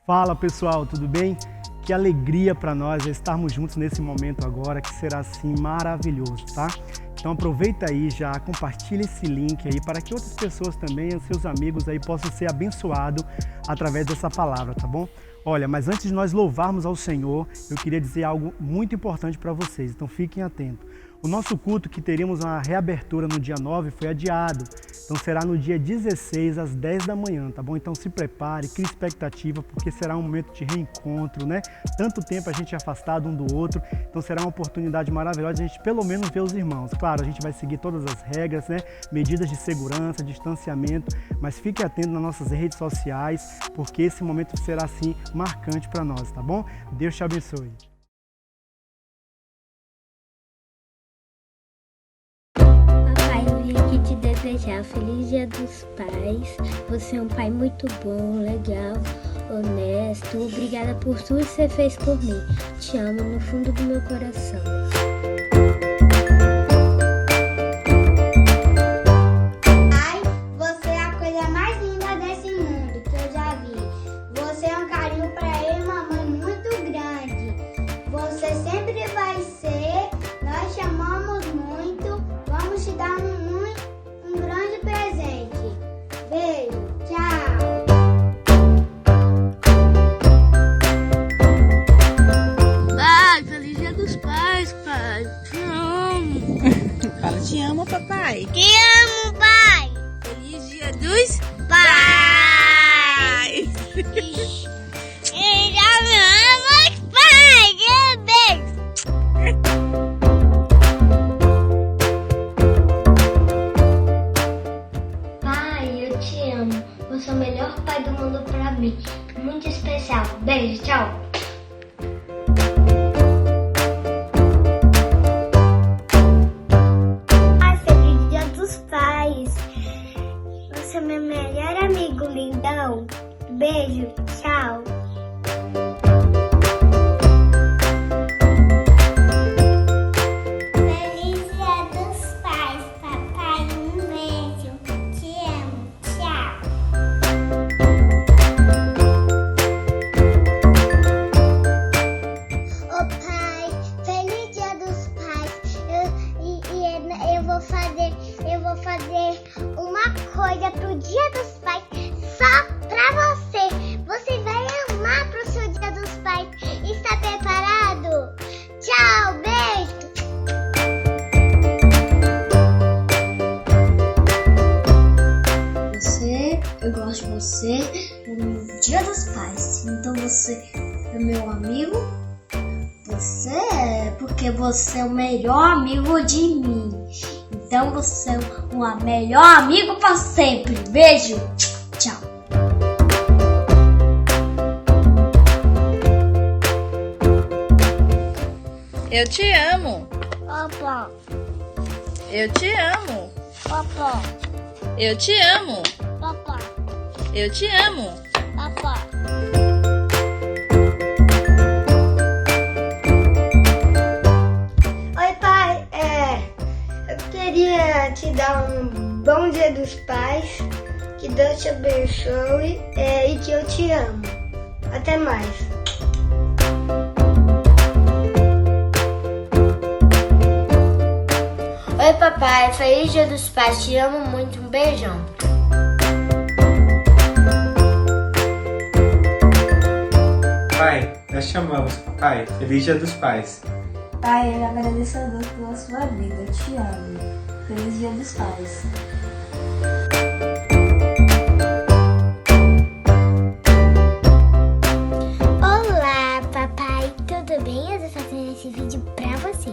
Fala pessoal, tudo bem? Que alegria para nós estarmos juntos nesse momento agora, que será assim maravilhoso, tá? Então aproveita aí já, compartilha esse link aí para que outras pessoas também, os seus amigos aí possam ser abençoados através dessa palavra, tá bom? Olha, mas antes de nós louvarmos ao Senhor, eu queria dizer algo muito importante para vocês, então fiquem atentos. O nosso culto, que teríamos uma reabertura no dia 9, foi adiado. Então será no dia 16, às 10 da manhã, tá bom? Então se prepare, crie expectativa, porque será um momento de reencontro, né? Tanto tempo a gente é afastado um do outro, então será uma oportunidade maravilhosa de a gente pelo menos ver os irmãos. Claro, a gente vai seguir todas as regras, né? Medidas de segurança, distanciamento, mas fique atento nas nossas redes sociais, porque esse momento será assim marcante para nós, tá bom? Deus te abençoe. Aqui te desejar feliz Dia dos Pais. Você é um pai muito bom, legal, honesto. Obrigada por tudo que você fez por mim. Te amo no fundo do meu coração. Pai, você é a coisa mais linda desse mundo que eu já vi. Você é um carinho pra eu e mamãe muito grande. Você sempre vai ser. Nós te amamos muito. Vamos te dar um grande presente. Beijo, tchau. Pai, feliz Dia dos Pais, pai. Te amo. Fala, te amo, papai. Te amo, pai. Feliz Dia dos Pais. Eu amo, pai. Beijo. Pai, eu te amo. Você é o melhor pai do mundo pra mim. Muito especial. Beijo, tchau. Ai, feliz Dia dos Pais. Você é meu melhor amigo, lindão. Beijo, tchau. Feliz Dia dos Pais, papai. Um beijo. Te amo. Tchau. Ô pai, feliz Dia dos Pais. Eu vou fazer uma coisa pro Dia dos Pais só pra você. Você vai amar pro seu Dia dos Pais. Está preparado? Tchau, beijo. Eu gosto de você no Dia dos Pais. Então você é meu amigo. Você é porque você é o melhor amigo de mim. Então você é o melhor amigo para sempre. Beijo. Tchau. Eu te amo. Opa, Eu te amo. opa, Eu te amo. opa, Eu te amo. opa. Oi, pai. Eu queria te dar um bom Dia dos Pais. Que Deus te abençoe e que eu te amo. Até mais. Oi, papai. Feliz Dia dos Pais. Te amo muito. Um beijão. Pai, nós te amamos, papai. Feliz Dia dos Pais. Pai, eu agradeço a Deus pela sua vida. Eu te amo. Feliz Dia dos Pais. Olá, papai. Tudo bem? Eu tô fazendo esse vídeo pra você.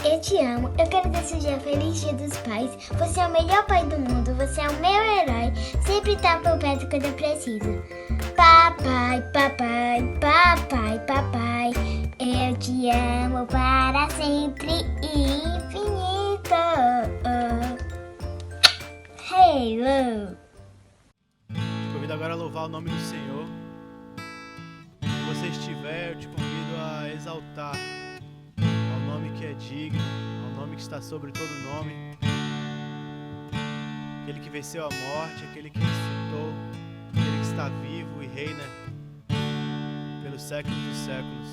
Eu te amo. Eu quero desejar feliz Dia dos Pais. Você é o melhor pai do mundo. Você é o meu herói. Sempre tá por perto quando eu preciso. Papai, papai, papai, papai. Eu te amo para sempre e infinito. Hello. Te convido agora a louvar o nome do Senhor. Onde você estiver, eu te convido a exaltar ao nome que é digno, ao nome que está sobre todo nome. Aquele que venceu a morte, aquele que ressuscitou, aquele que está vivo e reina séculos dos séculos.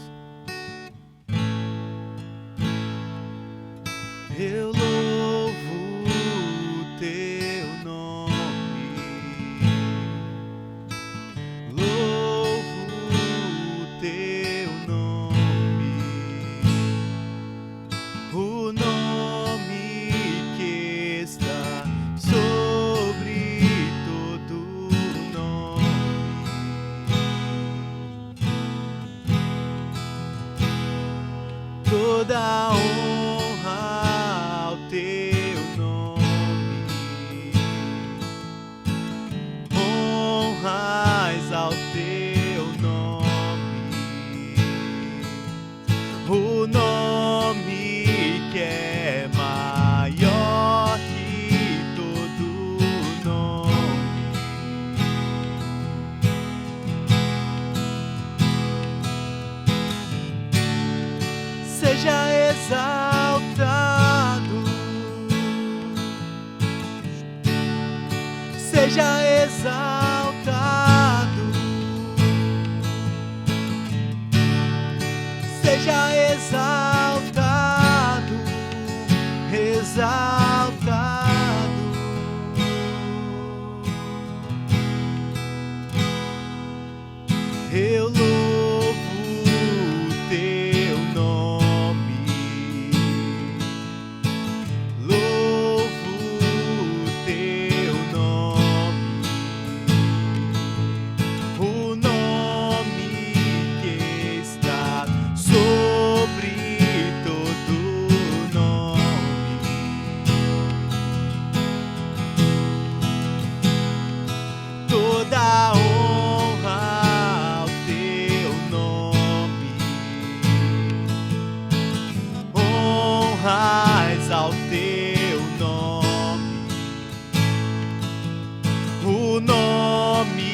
Eu louvo o teu nome, louvo o teu nome, o nome que está sobre todo nome. Toda honra ao teu nome, honras ao teu nome, o nome que é maior que todo nome. Seja exaltado, seja exaltado, seja exaltado, exaltado. Eu louvo o teu nome, louvo o teu nome, o nome que está sobre todo nome. Toda honra ao teu nome, honras ao teu nome, o nome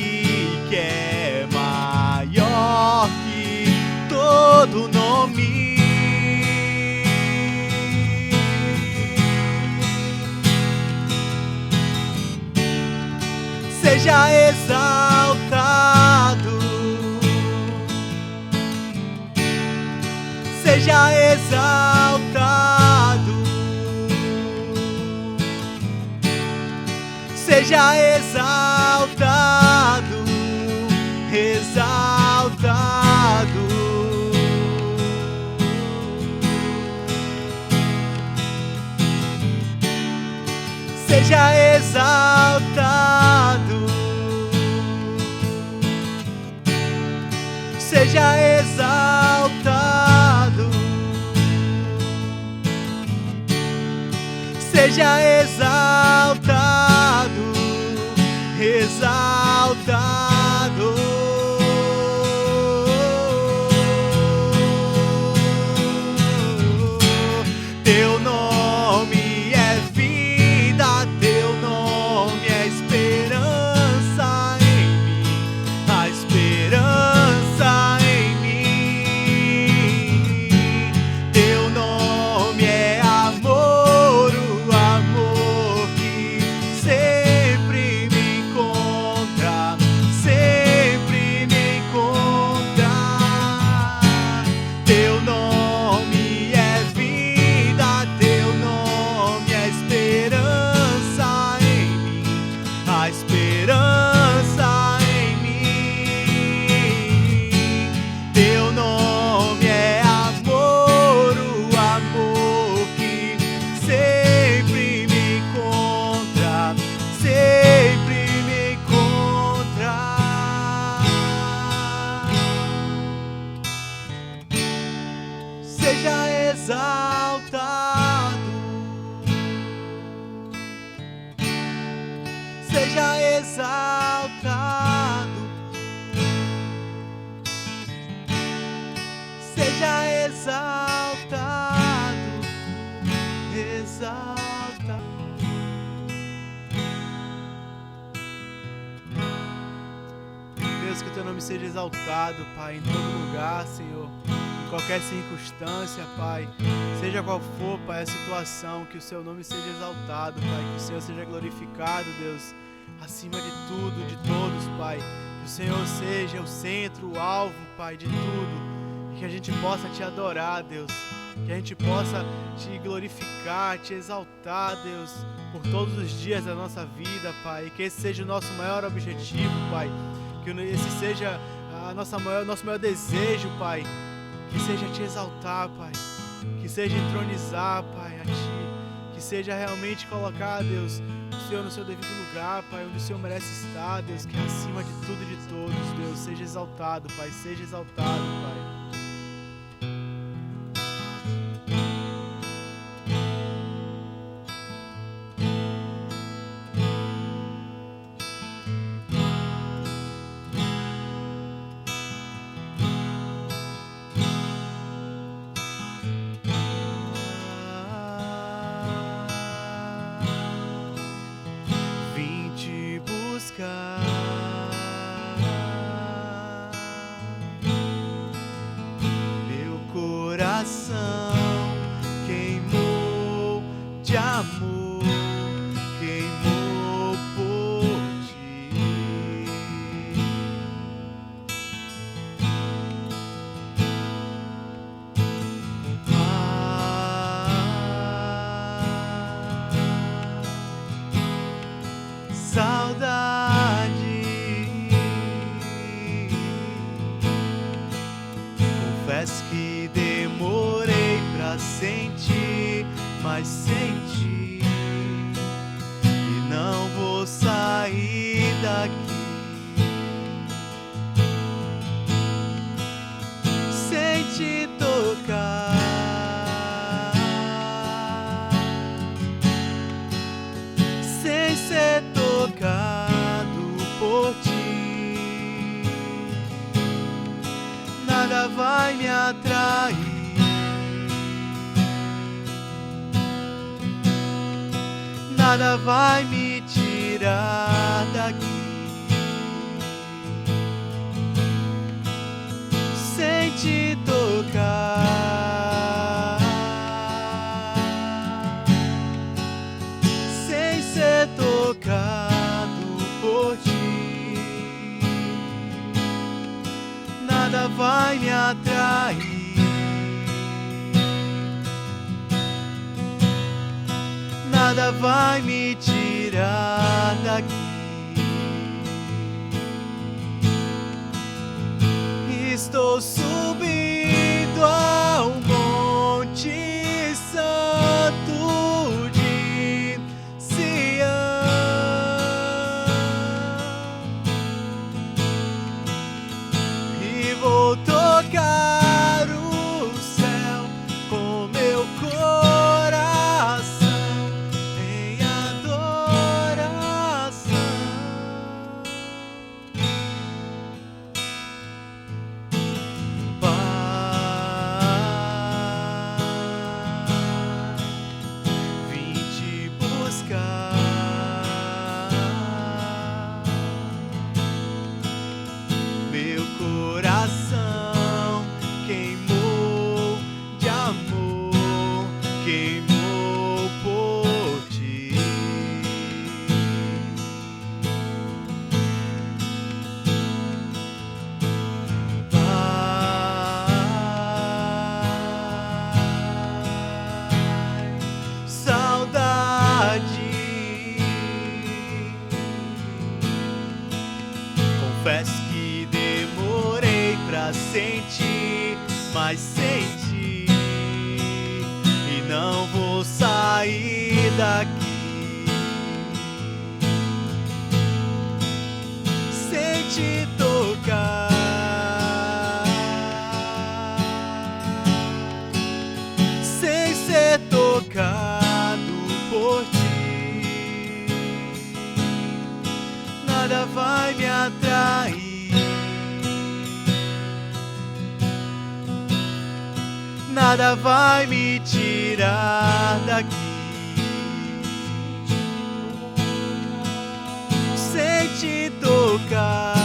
que é maior que todo nome. Seja exaltado, seja exaltado, seja exaltado, exaltado. Seja exaltado, seja exaltado, seja exaltado, exaltado. Teu nome é vida, teu nome é esperança em mim, a esperança em mim. Teu nome é amor, o amor que sempre me encontra, sempre me encontra. Teu nome é vida, teu nome é esperança em mim, a esperança em mim. Teu nome é amor, o amor que sempre me encontra, sempre me encontra. Seja exaltado, seja exaltado, seja exaltado, exaltado. Deus, que teu nome seja exaltado, Pai, em todo lugar, Senhor, em qualquer circunstância, Pai, seja qual for, Pai, a situação, que o seu nome seja exaltado, Pai, que o Senhor seja glorificado, Deus, acima de tudo, de todos, Pai, Que o Senhor seja o centro, o alvo, Pai, de tudo. E que a gente possa Te adorar, Deus. Que a gente possa Te glorificar, Te exaltar, Deus, por todos os dias da nossa vida, Pai. E que esse seja o nosso maior objetivo, Pai. Que esse seja nosso maior desejo, Pai. Que seja Te exaltar, Pai. Que seja entronizar, Pai, a Ti. Que seja realmente colocar, Deus, o Senhor no seu devido lugar, Pai, onde o Senhor merece estar, Deus, que é acima de tudo e de todos, Deus. Seja exaltado, Pai. Seja exaltado, Pai. Meu coração queimou de amor, queimou por Ti. Saudade. Confesso que demorei pra sentir, mas senti. E não vou sair daqui sem Te tocar, sem ser tocado por Ti. Nada vai me atrair, nada vai me tirar daqui sem Te tocar, sem ser tocado por Ti. Nada vai me atrair, nada vai me tirar daqui. Estou subindo ao Monte Santo de Sião e vou tocar o céu com meu coração em adoração. Vim Te buscar. Meu coração queimou de amor, queimou por Ti. Saudade. Confesso que demorei pra sentir, mas senti. E não vou sair daqui sem Te tocar, sem ser tocado por Ti. Nada vai me atrair, nada vai me tirar daqui sem Te tocar,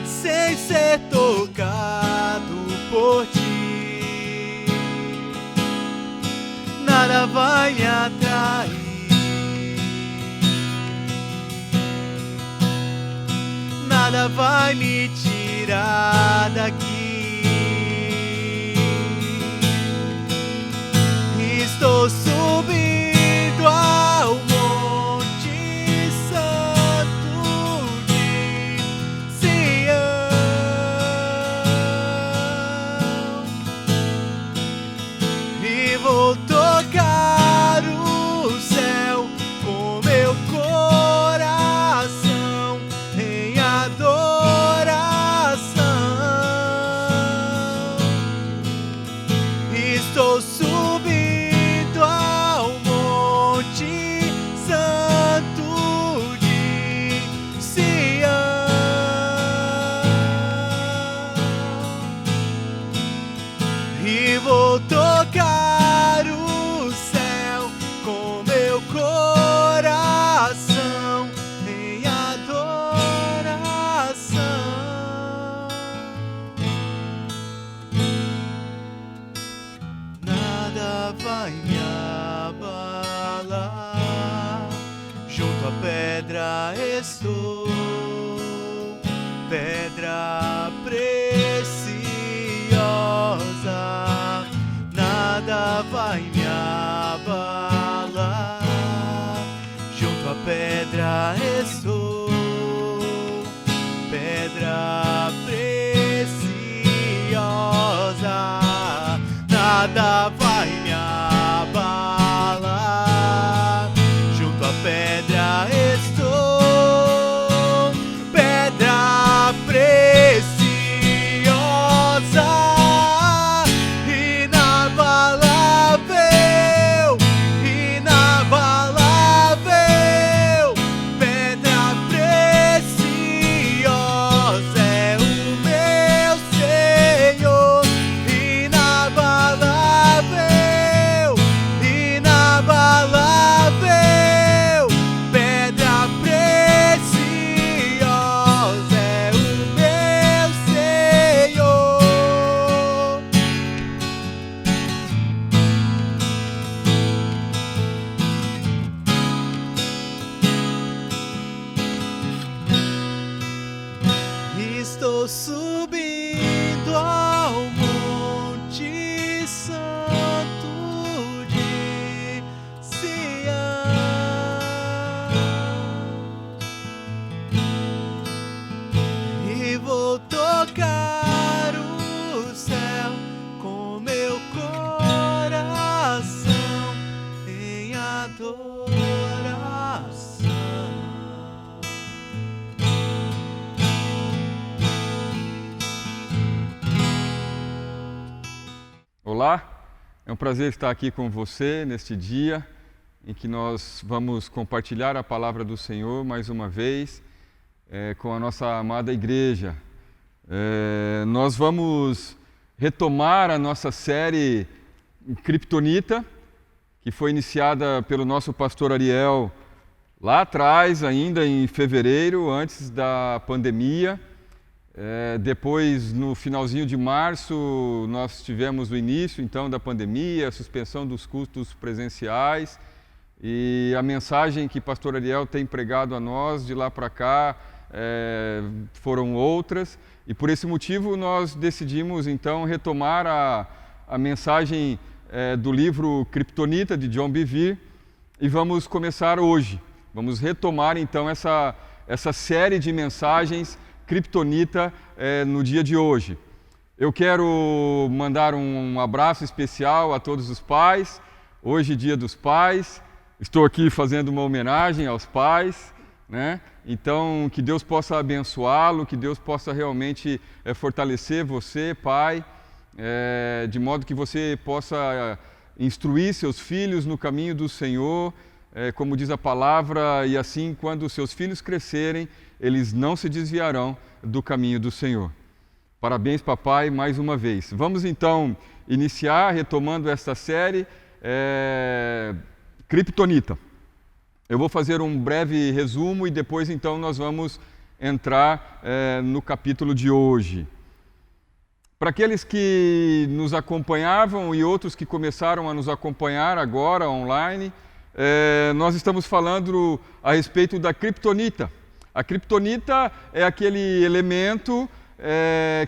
sem ser tocado por Ti. Nada vai me atrair, nada vai me tirar daqui. Estou subindo ao Monte Santo de Sião e vou tocar o céu com meu coração em adoração. Estou subindo ao Monte Santo de Sião e vou tocar o céu com meu coração em adoração. Nada vai me abalar, junto à pedra estou, pedra preciosa. Nada vai me abalar, junto à pedra estou, pedra preciosa. Nada vai me abalar, junto à pedra estou, pedra preciosa, inabalável, inabalável, pedra preciosa é o meu Senhor, inabalável, inabalável, pedra preciosa é o meu Senhor. Estou subindo ao Monte Santo de Sião e vou tocar o céu com meu coração em adoração. Olá, é um prazer estar aqui com você neste dia em que nós vamos compartilhar a palavra do Senhor mais uma vez com a nossa amada igreja. Nós vamos retomar a nossa série Kryptonita, que foi iniciada pelo nosso pastor Ariel lá atrás, ainda em fevereiro, antes da pandemia. Depois, no finalzinho de março, nós tivemos o início então da pandemia, a suspensão dos cultos presenciais, e a mensagem que pastor Ariel tem pregado a nós de lá para cá foram outras, e por esse motivo nós decidimos então retomar a mensagem do livro Kryptonita de John Bevere, e vamos começar hoje. Vamos retomar então essa série de mensagens Kryptonita no dia de hoje. Eu quero mandar um abraço especial a todos os pais. Hoje, Dia dos Pais. Estou aqui fazendo uma homenagem aos pais, né? Então, que Deus possa abençoá-lo, que Deus possa realmente fortalecer você, pai, de modo que você possa instruir seus filhos no caminho do Senhor, como diz a palavra, e assim, quando seus filhos crescerem, eles não se desviarão do caminho do Senhor. Parabéns, papai, mais uma vez. Vamos então iniciar retomando esta série Kryptonita. Eu vou fazer um breve resumo e depois então nós vamos entrar no capítulo de hoje. Para aqueles que nos acompanhavam e outros que começaram a nos acompanhar agora online, nós estamos falando a respeito da Kryptonita, A criptonita é aquele elemento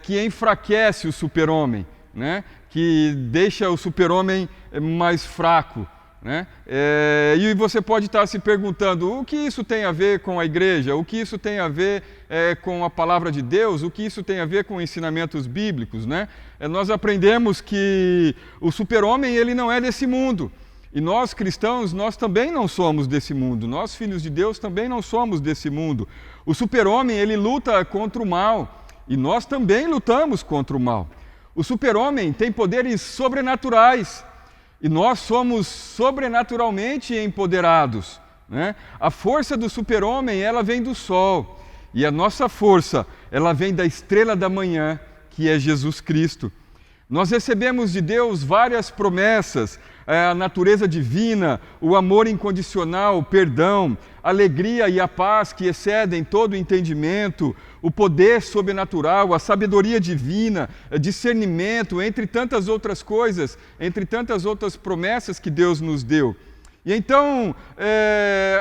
que enfraquece o super-homem, né? Que deixa o super-homem mais fraco, né? E você pode estar se perguntando, o que isso tem a ver com a igreja? O que isso tem a ver com a palavra de Deus? O que isso tem a ver com ensinamentos bíblicos, né? Nós aprendemos que o super-homem, ele não é desse mundo. E nós, cristãos, nós também não somos desse mundo. Nós, filhos de Deus, também não somos desse mundo. O super-homem, ele luta contra o mal. E nós também lutamos contra o mal. O super-homem tem poderes sobrenaturais. E nós somos sobrenaturalmente empoderados, né? A força do super-homem, ela vem do sol. E a nossa força, ela vem da estrela da manhã, que é Jesus Cristo. Nós recebemos de Deus várias promessas, a natureza divina, o amor incondicional, o perdão, a alegria e a paz que excedem todo o entendimento, o poder sobrenatural, a sabedoria divina, discernimento, entre tantas outras coisas, entre tantas outras promessas que Deus nos deu. E então,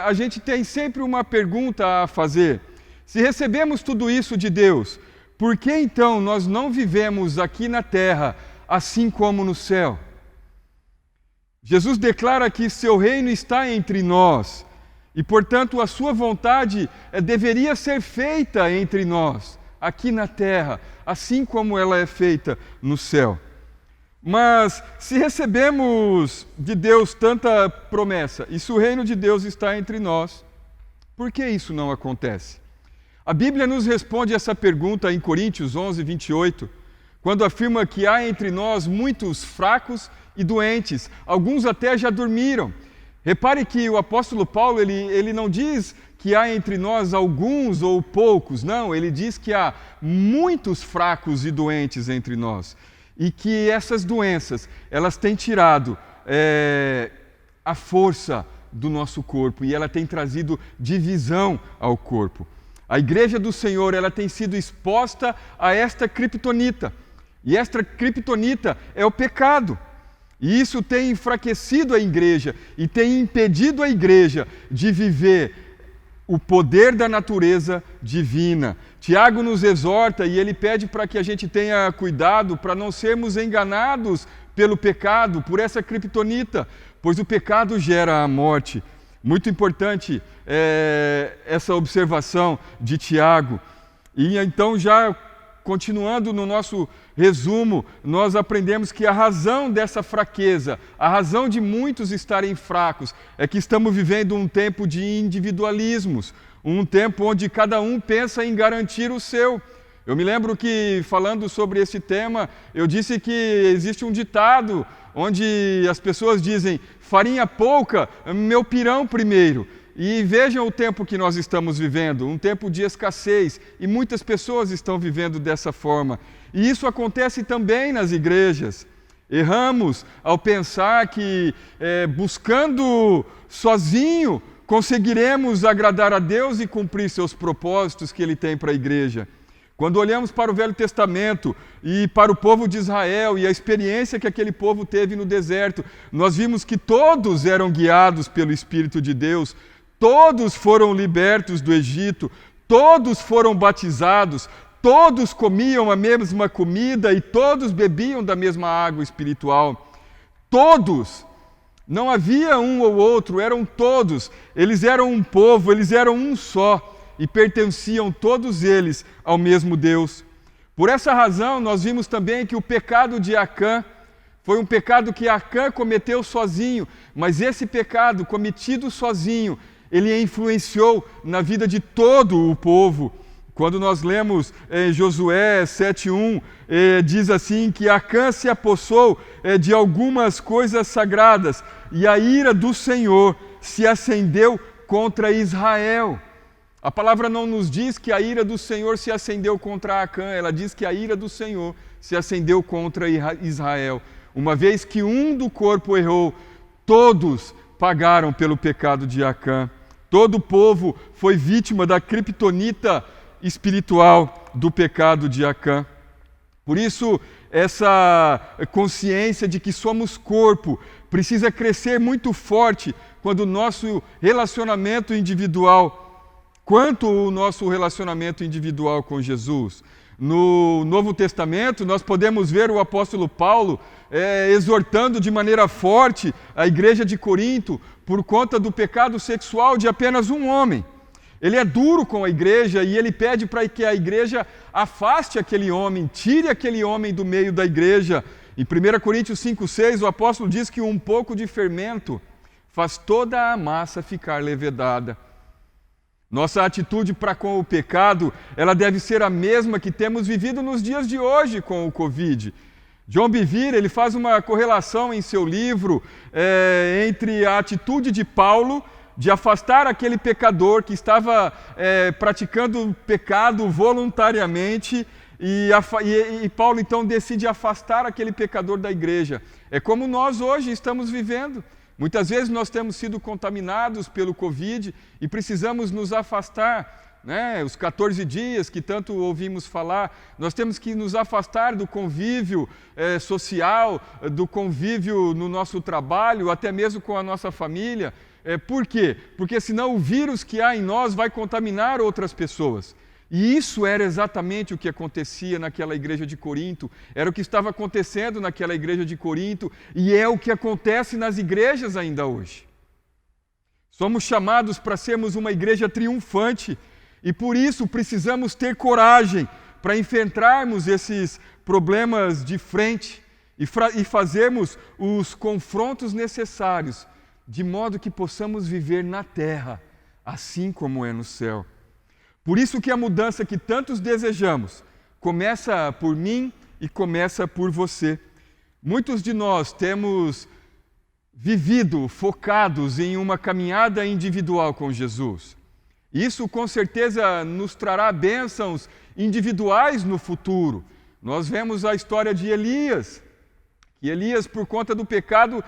a gente tem sempre uma pergunta a fazer. Se recebemos tudo isso de Deus, por que então nós não vivemos aqui na terra assim como no céu? Jesus declara que seu reino está entre nós e, portanto, a sua vontade deveria ser feita entre nós, aqui na terra, assim como ela é feita no céu. Mas se recebemos de Deus tanta promessa e se o reino de Deus está entre nós, por que isso não acontece? A Bíblia nos responde essa pergunta em Coríntios 11, 28, quando afirma que há entre nós muitos fracos e doentes, alguns até já dormiram. Repare que o apóstolo Paulo, ele não diz que há entre nós alguns ou poucos, não, ele diz que há muitos fracos e doentes entre nós, e que essas doenças, elas têm tirado a força do nosso corpo, e ela tem trazido divisão ao corpo. A igreja do Senhor, ela tem sido exposta a esta criptonita, e esta criptonita é o pecado. E isso tem enfraquecido a igreja e tem impedido a igreja de viver o poder da natureza divina. Tiago nos exorta e ele pede para que a gente tenha cuidado para não sermos enganados pelo pecado, por essa criptonita, pois o pecado gera a morte. Muito importante essa observação de Tiago. E então, já continuando no nosso resumo, nós aprendemos que a razão dessa fraqueza, a razão de muitos estarem fracos, é que estamos vivendo um tempo de individualismos, um tempo onde cada um pensa em garantir o seu. Eu me lembro que, falando sobre esse tema, eu disse que existe um ditado onde as pessoas dizem: farinha pouca, meu pirão primeiro. E vejam o tempo que nós estamos vivendo, um tempo de escassez, e muitas pessoas estão vivendo dessa forma. E isso acontece também nas igrejas. Erramos ao pensar que buscando sozinho conseguiremos agradar a Deus e cumprir seus propósitos que Ele tem para a igreja. Quando olhamos para o Velho Testamento e para o povo de Israel e a experiência que aquele povo teve no deserto, nós vimos que todos eram guiados pelo Espírito de Deus, todos foram libertos do Egito, todos foram batizados, todos comiam a mesma comida e todos bebiam da mesma água espiritual. Todos, não havia um ou outro, eram todos. Eles eram um povo, eles eram um só e pertenciam todos eles ao mesmo Deus. Por essa razão, nós vimos também que o pecado de Acã foi um pecado que Acã cometeu sozinho, mas esse pecado cometido sozinho, ele influenciou na vida de todo o povo. Quando nós lemos Josué 7:1, diz assim que Acã se apossou de algumas coisas sagradas e a ira do Senhor se acendeu contra Israel. A palavra não nos diz que a ira do Senhor se acendeu contra Acã, ela diz que a ira do Senhor se acendeu contra Israel. Uma vez que um do corpo errou, todos pagaram pelo pecado de Acã. Todo o povo foi vítima da criptonita espiritual do pecado de Acã. Por isso, essa consciência de que somos corpo precisa crescer muito forte quando o nosso relacionamento individual quanto o nosso relacionamento individual com Jesus. No Novo Testamento, nós podemos ver o apóstolo Paulo exortando de maneira forte a igreja de Corinto por conta do pecado sexual de apenas um homem. Ele é duro com a igreja e ele pede para que a igreja afaste aquele homem, tire aquele homem do meio da igreja. Em 1 Coríntios 5,6, o apóstolo diz que um pouco de fermento faz toda a massa ficar levedada. Nossa atitude para com o pecado, ela deve ser a mesma que temos vivido nos dias de hoje com o Covid. John Bevere, ele faz uma correlação em seu livro entre a atitude de Paulo de afastar aquele pecador que estava praticando pecado voluntariamente e Paulo então decide afastar aquele pecador da igreja. É como nós hoje estamos vivendo. Muitas vezes nós temos sido contaminados pelo Covid e precisamos nos afastar, né? Os 14 dias que tanto ouvimos falar, nós temos que nos afastar do convívio social, do convívio no nosso trabalho, até mesmo com a nossa família. Por quê? Porque senão o vírus que há em nós vai contaminar outras pessoas. E isso era exatamente o que acontecia naquela igreja de Corinto, era o que estava acontecendo naquela igreja de Corinto e é o que acontece nas igrejas ainda hoje. Somos chamados para sermos uma igreja triunfante e por isso precisamos ter coragem para enfrentarmos esses problemas de frente e fazermos os confrontos necessários, de modo que possamos viver na terra, assim como é no céu. Por isso que a mudança que tantos desejamos começa por mim e começa por você. Muitos de nós temos vivido focados em uma caminhada individual com Jesus. Isso com certeza nos trará bênçãos individuais no futuro. Nós vemos a história de Elias. E Elias, por conta do pecado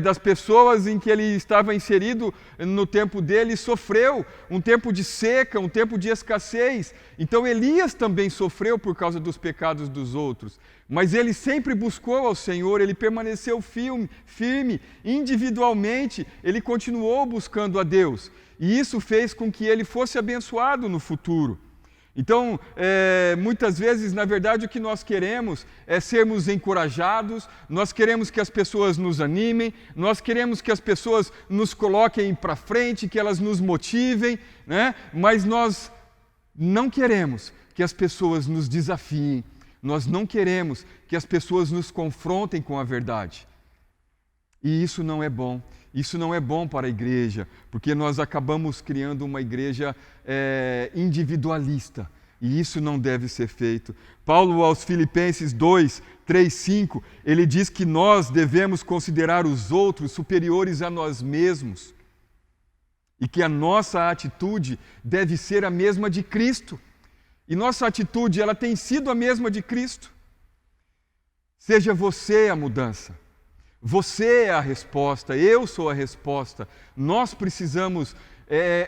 das pessoas em que ele estava inserido no tempo dele, sofreu um tempo de seca, um tempo de escassez. Então Elias também sofreu por causa dos pecados dos outros. Mas ele sempre buscou ao Senhor, ele permaneceu firme, individualmente, ele continuou buscando a Deus. E isso fez com que ele fosse abençoado no futuro. Então, muitas vezes, na verdade, o que nós queremos é sermos encorajados, nós queremos que as pessoas nos animem, nós queremos que as pessoas nos coloquem para frente, que elas nos motivem, né? Mas nós não queremos que as pessoas nos desafiem, nós não queremos que as pessoas nos confrontem com a verdade. E isso não é bom. Isso não é bom para a igreja, porque nós acabamos criando uma igreja individualista, e isso não deve ser feito. Paulo, aos Filipenses 2, 3, 5, ele diz que nós devemos considerar os outros superiores a nós mesmos, e que a nossa atitude deve ser a mesma de Cristo. E nossa atitude, ela tem sido a mesma de Cristo. Seja você a mudança. Você é a resposta, eu sou a resposta. Nós precisamos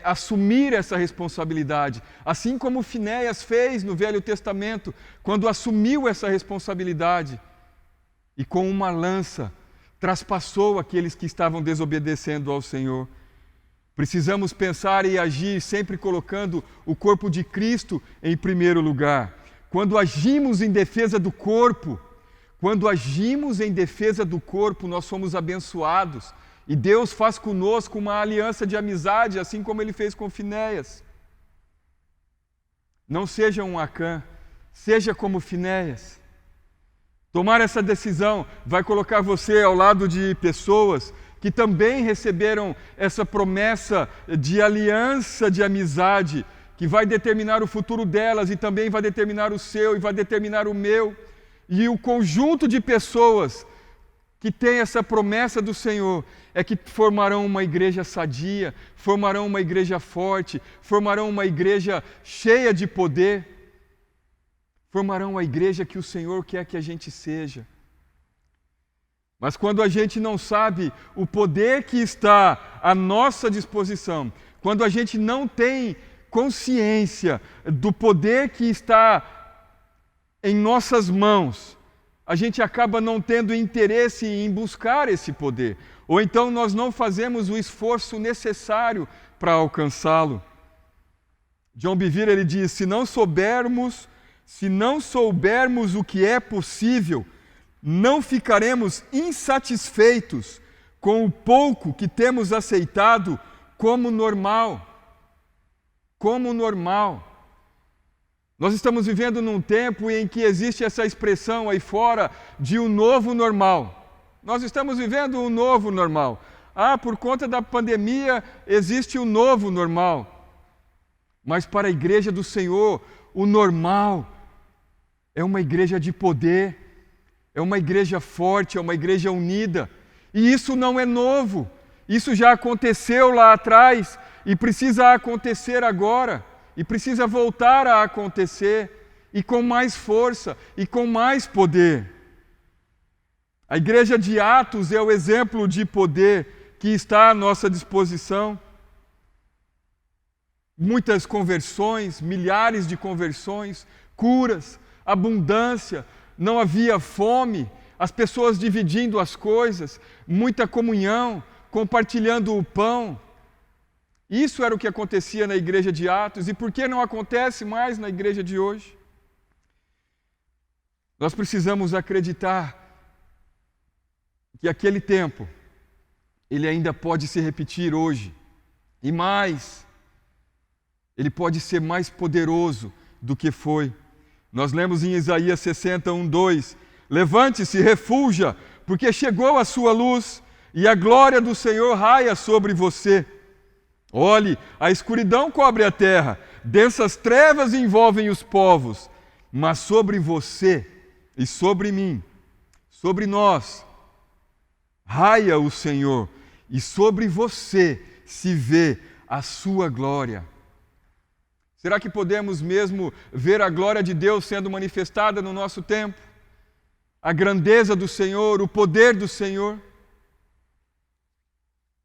assumir essa responsabilidade, assim como Finéias fez no Velho Testamento, quando assumiu essa responsabilidade e com uma lança traspassou aqueles que estavam desobedecendo ao Senhor. Precisamos pensar e agir sempre colocando o corpo de Cristo em primeiro lugar. Quando agimos em defesa do corpo, nós somos abençoados. E Deus faz conosco uma aliança de amizade, assim como Ele fez com Finéias. Não seja um Acã, seja como Finéias. Tomar essa decisão vai colocar você ao lado de pessoas que também receberam essa promessa de aliança de amizade, que vai determinar o futuro delas e também vai determinar o seu e vai determinar o meu. E o conjunto de pessoas que tem essa promessa do Senhor é que formarão uma igreja sadia, formarão uma igreja forte, formarão uma igreja cheia de poder, formarão a igreja que o Senhor quer que a gente seja. Mas quando a gente não sabe o poder que está à nossa disposição, quando a gente não tem consciência do poder que está em nossas mãos, a gente acaba não tendo interesse em buscar esse poder. Ou então nós não fazemos o esforço necessário para alcançá-lo. John Bevere, ele diz: se não soubermos o que é possível, não ficaremos insatisfeitos com o pouco que temos aceitado como normal. Como normal. Nós estamos vivendo num tempo em que existe essa expressão aí fora de um novo normal. Nós estamos vivendo um novo normal. Por conta da pandemia existe um novo normal. Mas para a igreja do Senhor, o normal é uma igreja de poder, é uma igreja forte, é uma igreja unida. E isso não é novo. Isso já aconteceu lá atrás e precisa acontecer agora. E precisa voltar a acontecer, e com mais força, e com mais poder. A igreja de Atos é o exemplo de poder que está à nossa disposição. Muitas conversões, milhares de conversões, curas, abundância, não havia fome, as pessoas dividindo as coisas, muita comunhão, compartilhando o pão. Isso era o que acontecia na igreja de Atos. E por que não acontece mais na igreja de hoje? Nós precisamos acreditar que aquele tempo, ele ainda pode se repetir hoje. E mais, ele pode ser mais poderoso do que foi. Nós lemos em Isaías 61:2: levante-se, refulja, porque chegou a sua luz, e a glória do Senhor raia sobre você. Olhe, a escuridão cobre a terra, densas trevas envolvem os povos, mas sobre você e sobre mim, sobre nós, raia o Senhor, e sobre você se vê a sua glória. Será que podemos mesmo ver a glória de Deus sendo manifestada no nosso tempo? A grandeza do Senhor, o poder do Senhor?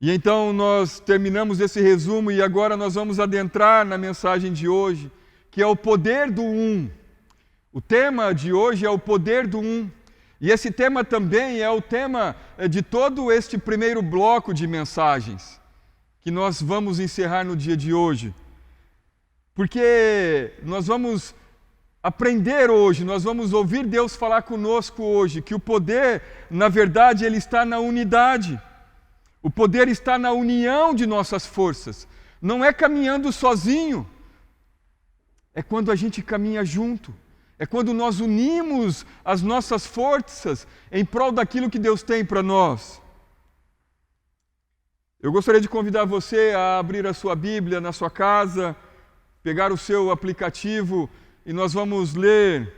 E então nós terminamos esse resumo e agora nós vamos adentrar na mensagem de hoje, que é o poder do um. O tema de hoje é o poder do um. E esse tema também é o tema de todo este primeiro bloco de mensagens que nós vamos encerrar no dia de hoje. Porque nós vamos aprender hoje, nós vamos ouvir Deus falar conosco hoje, que o poder, na verdade, ele está na unidade. O poder está na união de nossas forças. Não é caminhando sozinho. É quando a gente caminha junto. É quando nós unimos as nossas forças em prol daquilo que Deus tem para nós. Eu gostaria de convidar você a abrir a sua Bíblia na sua casa, pegar o seu aplicativo e nós vamos ler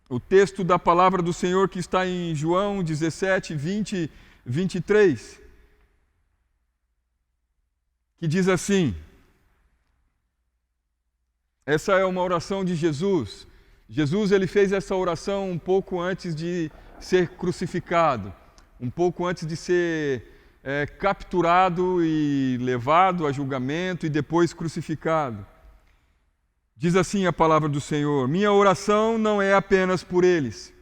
o texto da palavra do Senhor que está em João 17, 20, 23. Que diz assim, essa é uma oração de Jesus. Jesus, ele fez essa oração um pouco antes de ser crucificado, um pouco antes de ser capturado e levado a julgamento e depois crucificado. Diz assim a palavra do Senhor: minha oração não é apenas por eles.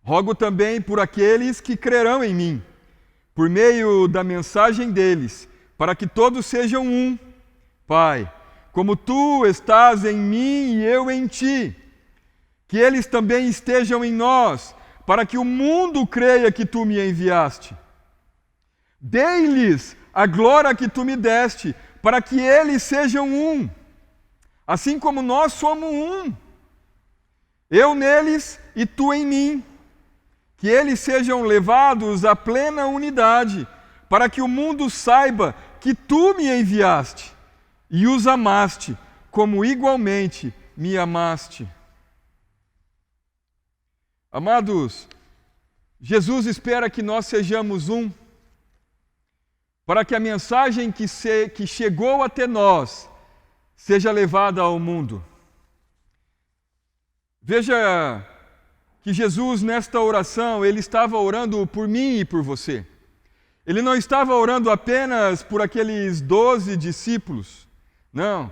Rogo também por aqueles que crerão em mim, por meio da mensagem deles, para que todos sejam um. Pai, como tu estás em mim e eu em ti, que eles também estejam em nós, para que o mundo creia que tu me enviaste. Dei-lhes a glória que tu me deste, para que eles sejam um, assim como nós somos um. Eu neles e tu em mim, que eles sejam levados à plena unidade, para que o mundo saiba que tu me enviaste e os amaste, como igualmente me amaste. Amados, Jesus espera que nós sejamos um, para que a mensagem que chegou até nós seja levada ao mundo. Veja que Jesus, nesta oração, ele estava orando por mim e por você. Ele não estava orando apenas por aqueles 12 discípulos, não.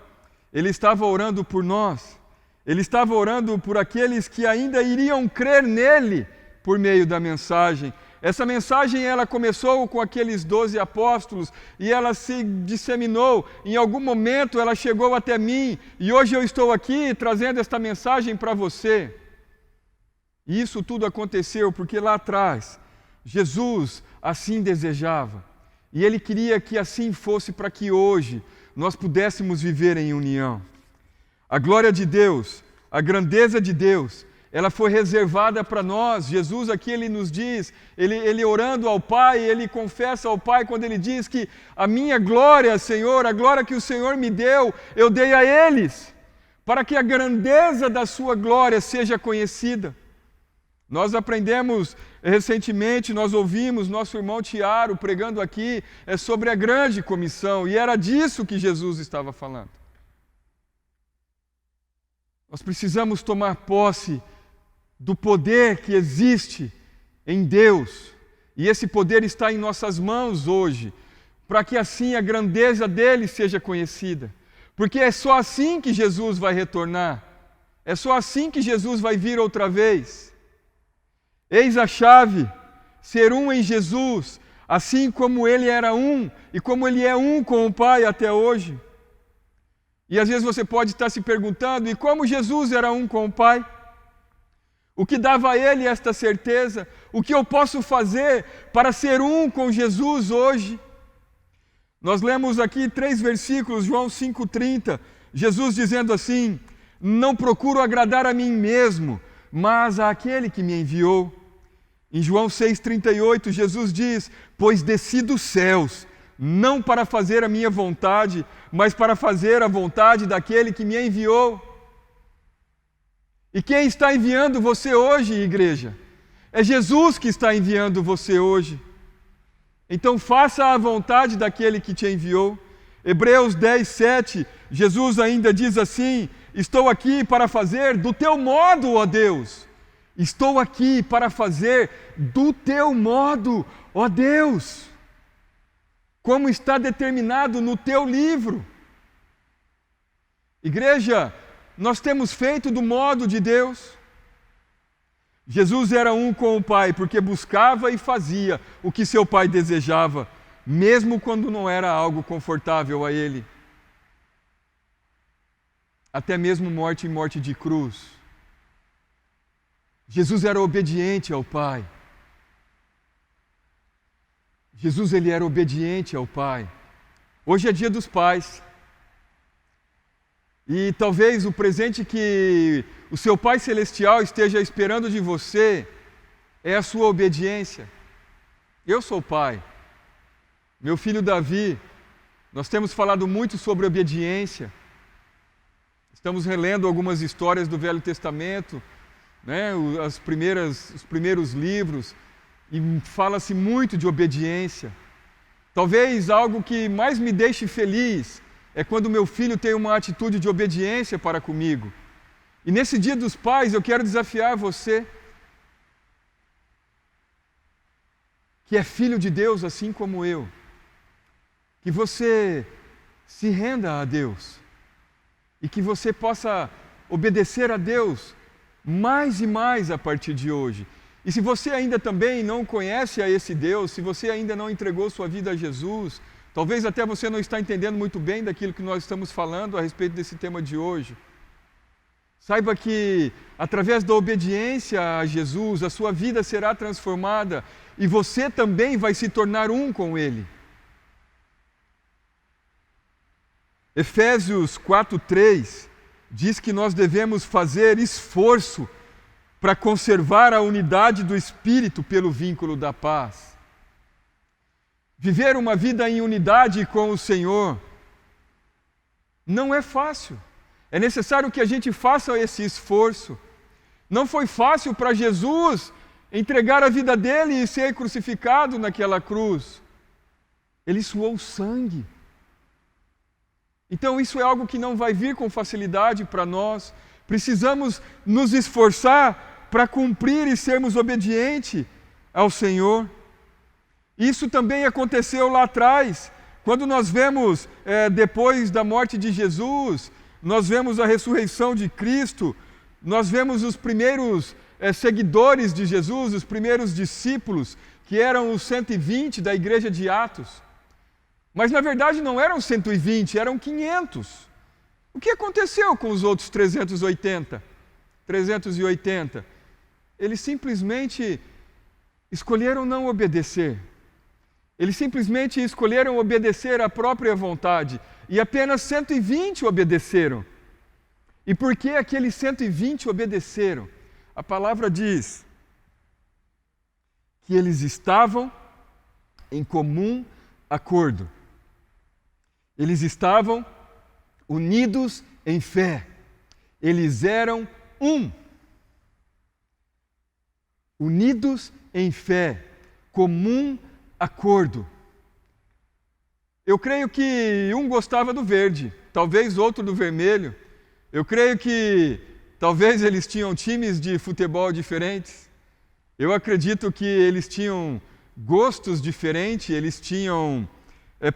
Ele estava orando por nós. Ele estava orando por aqueles que ainda iriam crer nele por meio da mensagem, Essa mensagem ela começou com aqueles 12 apóstolos e ela se disseminou. Em algum momento ela chegou até mim e hoje eu estou aqui trazendo esta mensagem para você. E isso tudo aconteceu porque lá atrás Jesus assim desejava. E Ele queria que assim fosse para que hoje nós pudéssemos viver em união. A glória de Deus, a grandeza de Deus, ela foi reservada para nós. Jesus aqui ele nos diz, ele orando ao Pai, ele confessa ao Pai quando ele diz que a minha glória, Senhor, a glória que o Senhor me deu, eu dei a eles, para que a grandeza da sua glória seja conhecida. Nós aprendemos recentemente, nós ouvimos nosso irmão Tiago pregando aqui sobre a grande comissão, e era disso que Jesus estava falando. Nós precisamos tomar posse do poder que existe em Deus, e esse poder está em nossas mãos hoje, para que assim a grandeza dele seja conhecida, porque é só assim que Jesus vai retornar, é só assim que Jesus vai vir outra vez. Eis a chave, ser um em Jesus, assim como ele era um, e como ele é um com o Pai até hoje. E às vezes você pode estar se perguntando, e como Jesus era um com o Pai? O que dava a ele esta certeza? O que eu posso fazer para ser um com Jesus hoje? Nós lemos aqui 3 versículos, João 5,30, Jesus dizendo assim: não procuro agradar a mim mesmo, mas àquele que me enviou. Em João 6,38, Jesus diz: pois desci dos céus, não para fazer a minha vontade, mas para fazer a vontade daquele que me enviou. E quem está enviando você hoje, igreja? É Jesus que está enviando você hoje. Então faça a vontade daquele que te enviou. Hebreus 10:7, Jesus ainda diz assim: estou aqui para fazer do teu modo, ó Deus. Estou aqui para fazer do teu modo, ó Deus. Como está determinado no teu livro. Igreja, nós temos feito do modo de Deus. Jesus era um com o Pai, porque buscava e fazia o que seu Pai desejava, mesmo quando não era algo confortável a ele. Até mesmo morte e morte de cruz. Jesus era obediente ao Pai. Jesus ele era obediente ao Pai. Hoje é dia dos pais. E talvez o presente que o seu Pai Celestial esteja esperando de você é a sua obediência. Eu sou pai. Meu filho Davi, nós temos falado muito sobre obediência. Estamos relendo algumas histórias do Velho Testamento, né, os primeiros livros, e fala-se muito de obediência. Talvez algo que mais me deixe feliz é quando meu filho tem uma atitude de obediência para comigo. E nesse Dia dos Pais eu quero desafiar você, que é filho de Deus assim como eu, que você se renda a Deus e que você possa obedecer a Deus mais e mais a partir de hoje. E se você ainda também não conhece a esse Deus, se você ainda não entregou sua vida a Jesus, talvez até você não está entendendo muito bem daquilo que nós estamos falando a respeito desse tema de hoje. Saiba que, através da obediência a Jesus, a sua vida será transformada e você também vai se tornar um com Ele. Efésios 4:3 diz que nós devemos fazer esforço para conservar a unidade do Espírito pelo vínculo da paz. Viver uma vida em unidade com o Senhor não é fácil. É necessário que a gente faça esse esforço. Não foi fácil para Jesus entregar a vida dele e ser crucificado naquela cruz. Ele suou sangue. Então isso é algo que não vai vir com facilidade para nós. Precisamos nos esforçar para cumprir e sermos obedientes ao Senhor. Isso também aconteceu lá atrás, quando nós vemos, depois da morte de Jesus, nós vemos a ressurreição de Cristo, nós vemos os primeiros seguidores de Jesus, os primeiros discípulos, que eram os 120 da igreja de Atos. Mas na verdade não eram 120, eram 500. O que aconteceu com os outros 380? Eles simplesmente escolheram não obedecer. Eles simplesmente escolheram obedecer à própria vontade. E apenas 120 obedeceram. E por que aqueles 120 obedeceram? A palavra diz que eles estavam em comum acordo. Eles estavam unidos em fé. Eles eram um. Unidos em fé, comum acordo. Eu creio que um gostava do verde, talvez outro do vermelho. Eu creio que talvez eles tinham times de futebol diferentes. Eu acredito que eles tinham gostos diferentes, eles tinham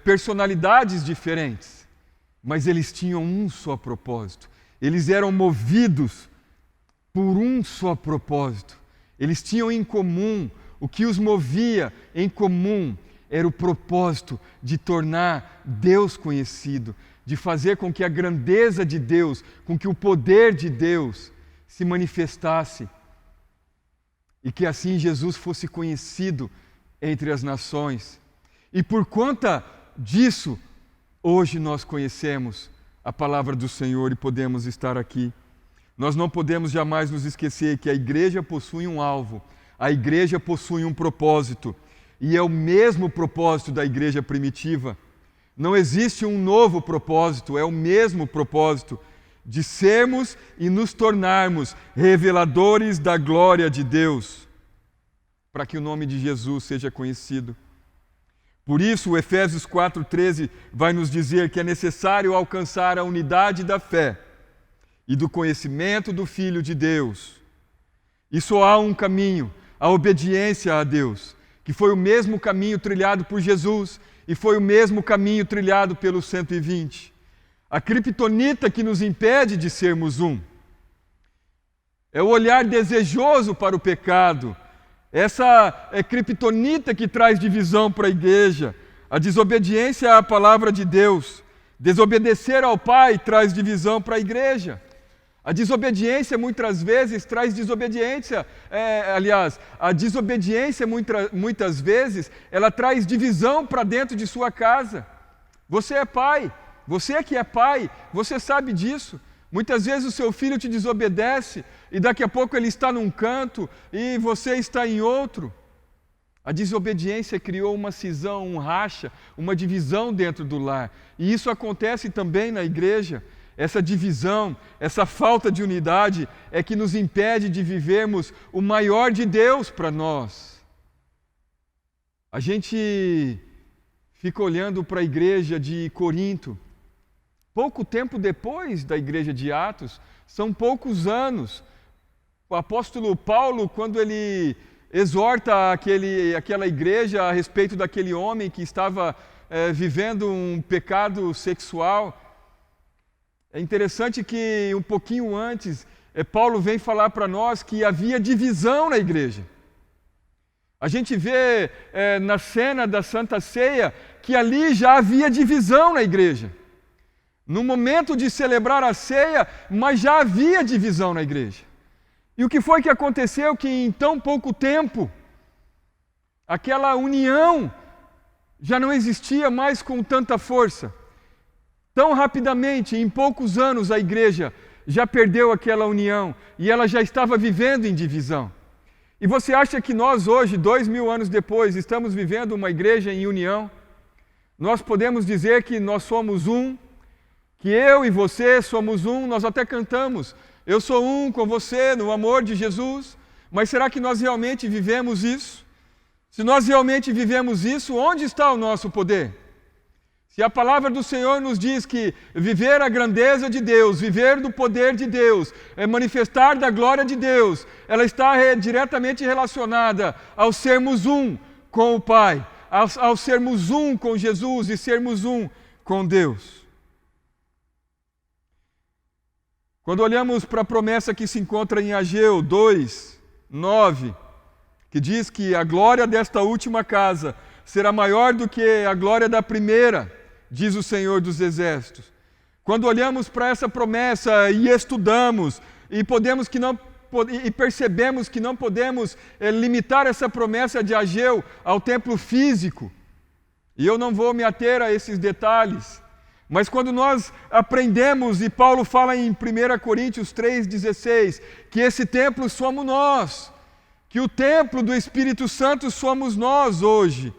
personalidades diferentes, mas eles tinham um só propósito. Eles eram movidos por um só propósito. Eles tinham em comum, o que os movia em comum era o propósito de tornar Deus conhecido, de fazer com que a grandeza de Deus, com que o poder de Deus se manifestasse e que assim Jesus fosse conhecido entre as nações. E por conta disso, hoje nós conhecemos a palavra do Senhor e podemos estar aqui. Nós não podemos jamais nos esquecer que a igreja possui um alvo, a igreja possui um propósito, e é o mesmo propósito da igreja primitiva. Não existe um novo propósito, é o mesmo propósito de sermos e nos tornarmos reveladores da glória de Deus, para que o nome de Jesus seja conhecido. Por isso, o Efésios 4,13 vai nos dizer que é necessário alcançar a unidade da fé e do conhecimento do Filho de Deus. E só há um caminho, a obediência a Deus, que foi o mesmo caminho trilhado por Jesus e foi o mesmo caminho trilhado pelos 120. A criptonita que nos impede de sermos um é o olhar desejoso para o pecado. Essa é criptonita que traz divisão para a igreja. A desobediência à palavra de Deus. Desobedecer ao Pai traz divisão para a igreja. A desobediência muitas vezes traz desobediência. A desobediência muitas vezes ela traz divisão para dentro de sua casa. Você é pai, você que é pai, você sabe disso. Muitas vezes o seu filho te desobedece e daqui a pouco ele está num canto e você está em outro. A desobediência criou uma cisão, um racha, uma divisão dentro do lar. E isso acontece também na igreja. Essa divisão, essa falta de unidade é que nos impede de vivermos o maior de Deus para nós. A gente fica olhando para a igreja de Corinto. Pouco tempo depois da igreja de Atos, são poucos anos. O apóstolo Paulo, quando ele exorta aquela igreja a respeito daquele homem que estava vivendo um pecado sexual, é interessante que um pouquinho antes, Paulo vem falar para nós que havia divisão na igreja. A gente vê na cena da Santa Ceia que ali já havia divisão na igreja. No momento de celebrar a ceia, mas já havia divisão na igreja. E o que foi que aconteceu? Que em tão pouco tempo, aquela união já não existia mais com tanta força. Tão rapidamente, em poucos anos, a igreja já perdeu aquela união e ela já estava vivendo em divisão. E você acha que nós hoje, 2000 anos depois, estamos vivendo uma igreja em união? Nós podemos dizer que nós somos um, que eu e você somos um, nós até cantamos, eu sou um com você no amor de Jesus, mas será que nós realmente vivemos isso? Se nós realmente vivemos isso, onde está o nosso poder? Se a palavra do Senhor nos diz que viver a grandeza de Deus, viver do poder de Deus, manifestar da glória de Deus, ela está diretamente relacionada ao sermos um com o Pai, ao sermos um com Jesus e sermos um com Deus. Quando olhamos para a promessa que se encontra em Ageu 2, 9, que diz que a glória desta última casa será maior do que a glória da primeira, diz o Senhor dos Exércitos. Quando olhamos para essa promessa e estudamos, e percebemos que não podemos limitar essa promessa de Ageu ao templo físico, e eu não vou me ater a esses detalhes, mas quando nós aprendemos, e Paulo fala em 1 Coríntios 3,16, que esse templo somos nós, que o templo do Espírito Santo somos nós hoje,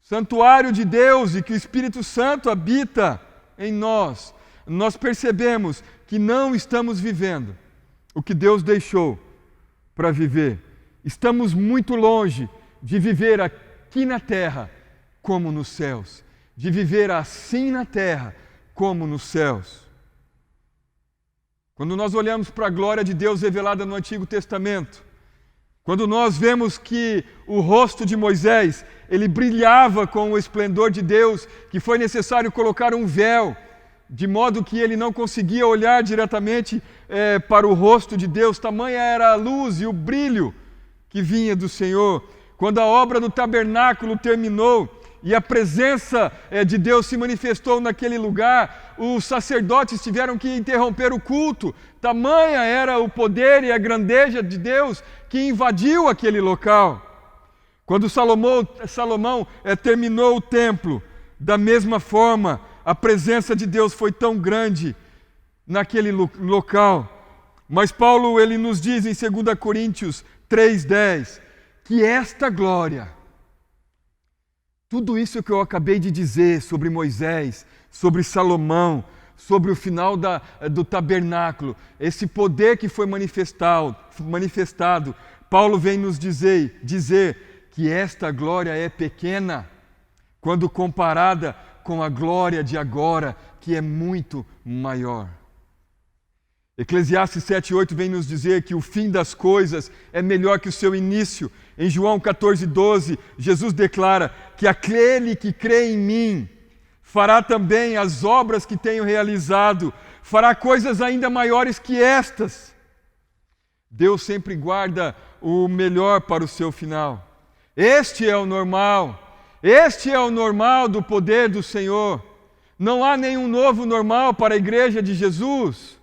santuário de Deus, e que o Espírito Santo habita em nós, nós percebemos que não estamos vivendo o que Deus deixou para viver. Estamos muito longe de viver aqui na terra como nos céus, de viver assim na terra como nos céus. Quando nós olhamos para a glória de Deus revelada no Antigo Testamento, quando nós vemos que o rosto de Moisés, ele brilhava com o esplendor de Deus, que foi necessário colocar um véu, de modo que ele não conseguia olhar diretamente para o rosto de Deus, tamanha era a luz e o brilho que vinha do Senhor. Quando a obra do tabernáculo terminou e a presença de Deus se manifestou naquele lugar, os sacerdotes tiveram que interromper o culto, tamanha era o poder e a grandeza de Deus que invadiu aquele local. Quando Salomão terminou o templo, da mesma forma, a presença de Deus foi tão grande naquele local. Mas Paulo ele nos diz em 2 Coríntios 3,10 que esta glória, tudo isso que eu acabei de dizer sobre Moisés, sobre Salomão, sobre o final do tabernáculo, esse poder que foi manifestado, Paulo vem nos dizer que esta glória é pequena quando comparada com a glória de agora, que é muito maior. Eclesiastes 7,8 vem nos dizer que o fim das coisas é melhor que o seu início. Em João 14,12, Jesus declara que aquele que crê em mim fará também as obras que tenho realizado, fará coisas ainda maiores que estas. Deus sempre guarda o melhor para o seu final. Este é o normal. Este é o normal do poder do Senhor. Não há nenhum novo normal para a igreja de Jesus.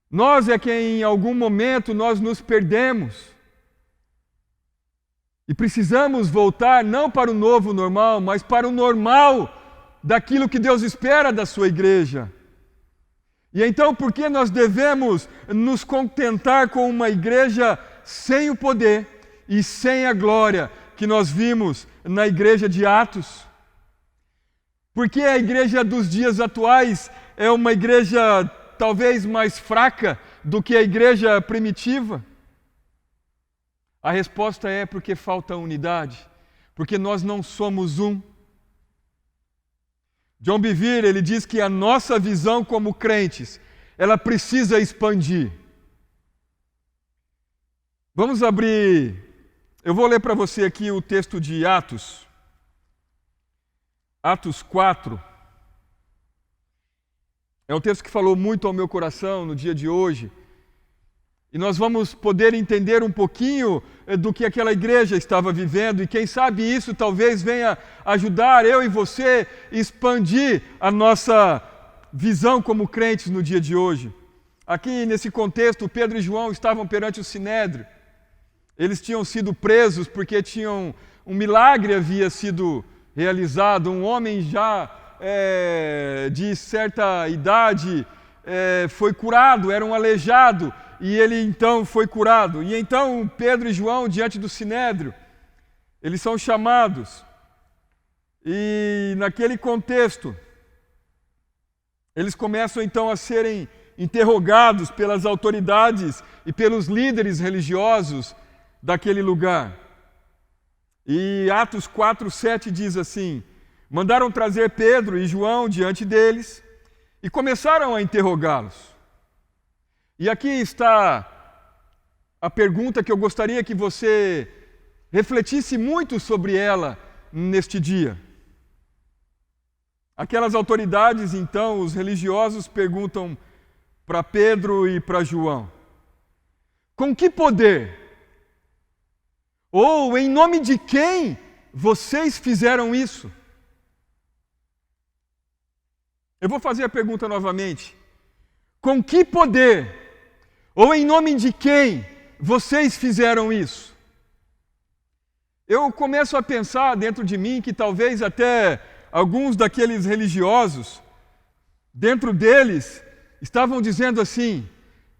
Nós é que em algum momento nós nos perdemos. E precisamos voltar não para o novo normal, mas para o normal daquilo que Deus espera da sua igreja. E então, por que nós devemos nos contentar com uma igreja sem o poder e sem a glória que nós vimos na igreja de Atos? Porque a igreja dos dias atuais é uma igreja talvez mais fraca do que a igreja primitiva? A resposta é porque falta unidade, porque nós não somos um. John Bevere, ele diz que a nossa visão como crentes, ela precisa expandir. Vamos abrir, eu vou ler para você aqui o texto de Atos 4. É um texto que falou muito ao meu coração no dia de hoje. E nós vamos poder entender um pouquinho do que aquela igreja estava vivendo. E quem sabe isso talvez venha ajudar eu e você a expandir a nossa visão como crentes no dia de hoje. Aqui nesse contexto, Pedro e João estavam perante o Sinédrio. Eles tinham sido presos porque um milagre havia sido realizado. Um homem já de certa idade foi curado, era um aleijado, e ele então foi curado. E então Pedro e João, diante do Sinédrio, eles são chamados. E naquele contexto, eles começam então a serem interrogados pelas autoridades e pelos líderes religiosos daquele lugar. E Atos 4:7 diz assim: mandaram trazer Pedro e João diante deles e começaram a interrogá-los. E aqui está a pergunta que eu gostaria que você refletisse muito sobre ela neste dia. Aquelas autoridades, então, os religiosos perguntam para Pedro e para João: com que poder Ou em nome de quem vocês fizeram isso? Eu vou fazer a pergunta novamente. Com que poder, ou em nome de quem vocês fizeram isso? Eu começo a pensar dentro de mim que talvez até alguns daqueles religiosos, dentro deles, estavam dizendo assim,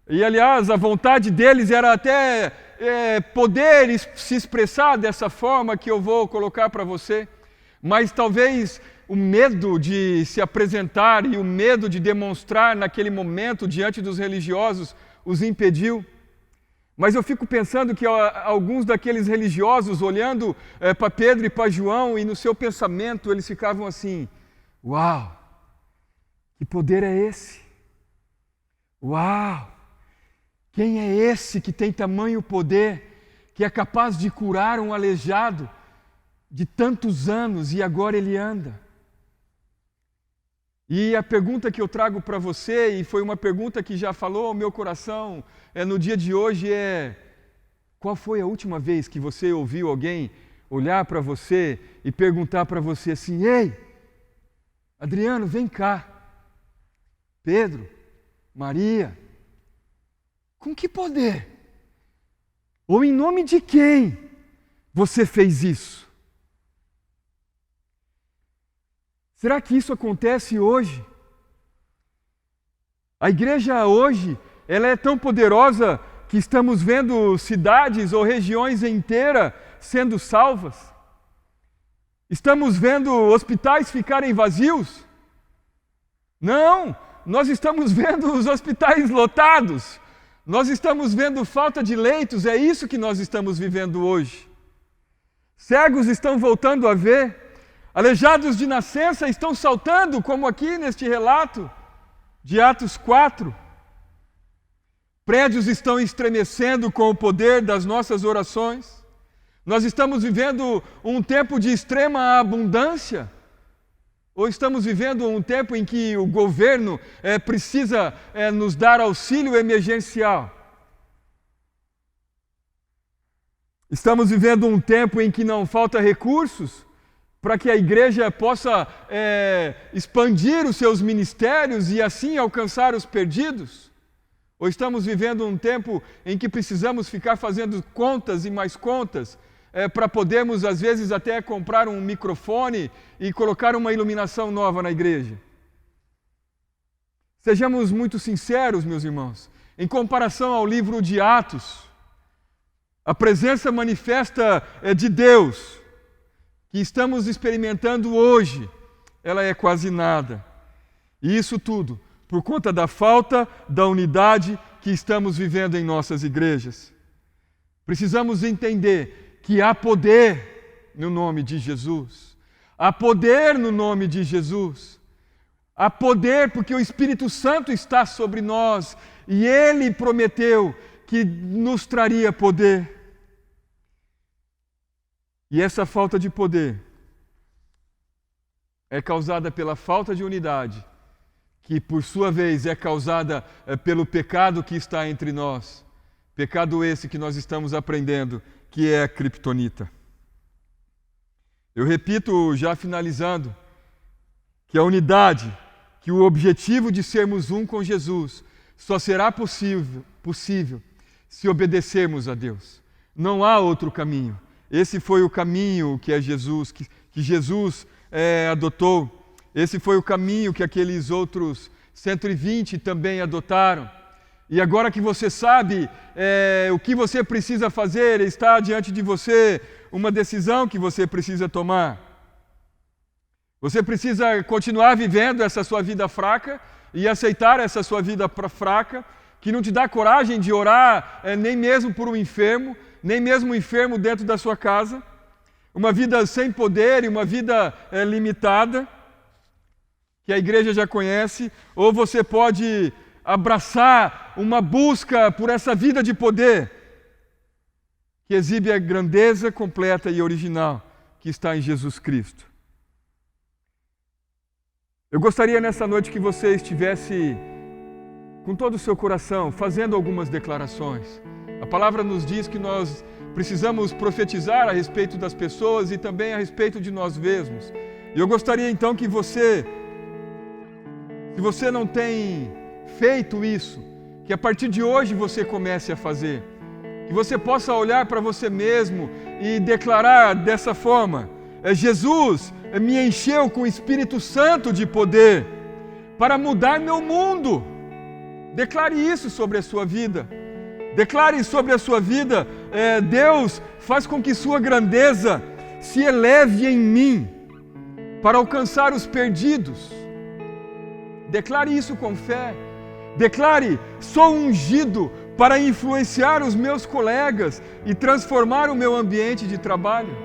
e aliás a vontade deles era até poder se expressar dessa forma que eu vou colocar para você, mas talvez o medo de se apresentar e o medo de demonstrar naquele momento diante dos religiosos os impediu. Mas eu fico pensando que alguns daqueles religiosos, olhando para Pedro e para João, e no seu pensamento eles ficavam assim, uau, que poder é esse? Uau, quem é esse que tem tamanho poder, que é capaz de curar um aleijado de tantos anos e agora ele anda? E a pergunta que eu trago para você, e foi uma pergunta que já falou ao meu coração no dia de hoje, é: qual foi a última vez que você ouviu alguém olhar para você e perguntar para você assim, ei, Adriano, vem cá, Pedro, Maria, com que poder? Ou em nome de quem você fez isso? Será que isso acontece hoje? A igreja hoje, ela é tão poderosa que estamos vendo cidades ou regiões inteiras sendo salvas? Estamos vendo hospitais ficarem vazios? Não, nós estamos vendo os hospitais lotados. Nós estamos vendo falta de leitos, é isso que nós estamos vivendo hoje. Cegos estão voltando a ver. Aleijados de nascença estão saltando, como aqui neste relato de Atos 4. Prédios estão estremecendo com o poder das nossas orações. Nós estamos vivendo um tempo de extrema abundância? Ou estamos vivendo um tempo em que o governo precisa nos dar auxílio emergencial? Estamos vivendo um tempo em que não falta recursos para que a igreja possa expandir os seus ministérios e assim alcançar os perdidos? Ou estamos vivendo um tempo em que precisamos ficar fazendo contas e mais contas para podermos, às vezes, até comprar um microfone e colocar uma iluminação nova na igreja? Sejamos muito sinceros, meus irmãos, em comparação ao livro de Atos, a presença manifesta de Deus que estamos experimentando hoje, ela é quase nada. E isso tudo por conta da falta da unidade que estamos vivendo em nossas igrejas. Precisamos entender que há poder no nome de Jesus. Há poder no nome de Jesus. Há poder porque o Espírito Santo está sobre nós e Ele prometeu que nos traria poder. E essa falta de poder é causada pela falta de unidade, que por sua vez é causada pelo pecado que está entre nós. Pecado esse que nós estamos aprendendo, que é a criptonita. Eu repito, já finalizando, que a unidade, que o objetivo de sermos um com Jesus, só será possível se obedecermos a Deus. Não há outro caminho. Esse foi o caminho que Jesus adotou. Esse foi o caminho que aqueles outros 120 também adotaram. E agora que você sabe o que você precisa fazer, está diante de você uma decisão que você precisa tomar. Você precisa continuar vivendo essa sua vida fraca e aceitar essa sua vida fraca, que não te dá coragem de orar nem mesmo por um enfermo, nem mesmo um enfermo dentro da sua casa, uma vida sem poder e uma vida limitada, que a igreja já conhece, ou você pode abraçar uma busca por essa vida de poder, que exibe a grandeza completa e original que está em Jesus Cristo. Eu gostaria nessa noite que você estivesse com todo o seu coração fazendo algumas declarações. A palavra nos diz que nós precisamos profetizar a respeito das pessoas e também a respeito de nós mesmos. E eu gostaria então que você, se você não tem feito isso, que a partir de hoje você comece a fazer. Que você possa olhar para você mesmo e declarar dessa forma: Jesus me encheu com o Espírito Santo de poder para mudar meu mundo. Declare isso sobre a sua vida. Declare sobre a sua vida: Deus faz com que sua grandeza se eleve em mim para alcançar os perdidos. Declare isso com fé. Declare: sou ungido para influenciar os meus colegas e transformar o meu ambiente de trabalho.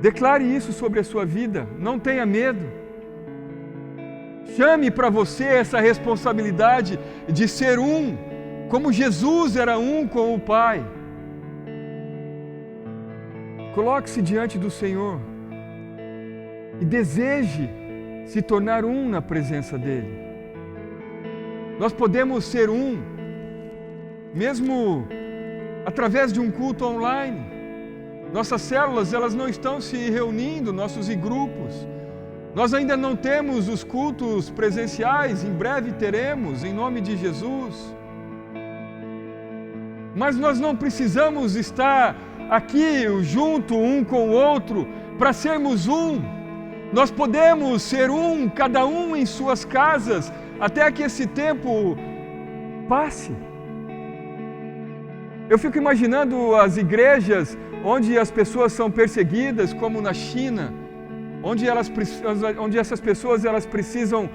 Declare isso sobre a sua vida, não tenha medo. Chame para você essa responsabilidade de ser um, como Jesus era um com o Pai. Coloque-se diante do Senhor e deseje se tornar um na presença dEle. Nós podemos ser um mesmo através de um culto online. Nossas células, elas não estão se reunindo, nossos grupos. Nós ainda não temos os cultos presenciais, em breve teremos, em nome de Jesus. Mas nós não precisamos estar aqui junto um com o outro para sermos um. Nós podemos ser um, cada um em suas casas, até que esse tempo passe. Eu fico imaginando as igrejas onde as pessoas são perseguidas, como na China, onde essas pessoas elas precisam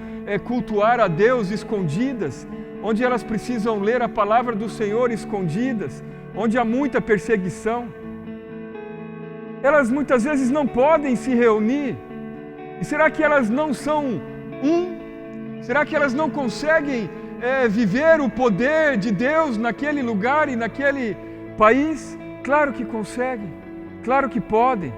cultuar a Deus escondidas, onde elas precisam ler a palavra do Senhor escondidas, onde há muita perseguição. Elas muitas vezes não podem se reunir. E será que elas não são um? Será que elas não conseguem viver o poder de Deus naquele lugar e naquele país? Claro que conseguem, claro que podem,